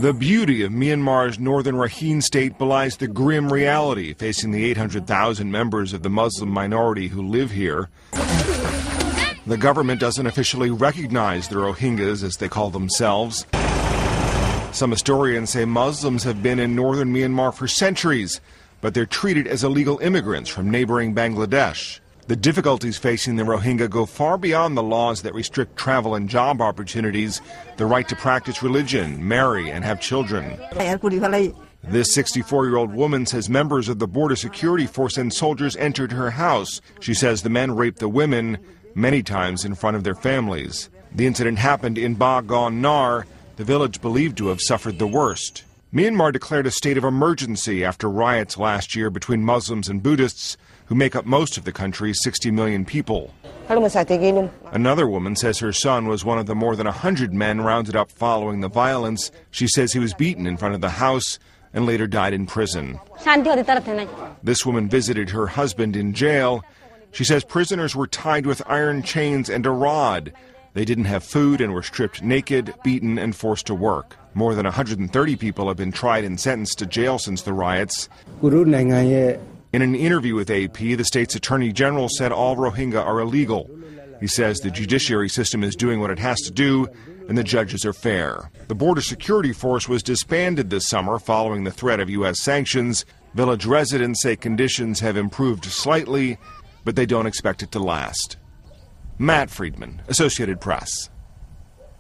The beauty of Myanmar's northern Rakhine state belies the grim reality facing the 800,000 members of the Muslim minority who live here. The government doesn't officially recognize the Rohingyas, as they call themselves. Some historians say Muslims have been in northern Myanmar for centuries, but they're treated as illegal immigrants from neighboring Bangladesh. The difficulties facing the Rohingya go far beyond the laws that restrict travel and job opportunities, the right to practice religion, marry, and have children. This 64-year-old woman says members of the border security force and soldiers entered her house. She says the men raped the women, many times in front of their families. The incident happened in Ba Gon Nar, the village believed to have suffered the worst. Myanmar declared a state of emergency after riots last year between Muslims and Buddhists, who make up most of the country's 60 million people. Another woman says her son was one of the more than 100 men rounded up following the violence. She says he was beaten in front of the house and later died in prison. This woman visited her husband in jail. She says prisoners were tied with iron chains and a rod. They didn't have food and were stripped naked, beaten, and forced to work. More than 130 people have been tried and sentenced to jail since the riots. In an interview with AP, the state's attorney general said all Rohingya are illegal. He says the judiciary system is doing what it has to do, and the judges are fair. The border security force was disbanded this summer following the threat of U.S. sanctions. Village residents say conditions have improved slightly, but they don't expect it to last. Matt Friedman, Associated Press.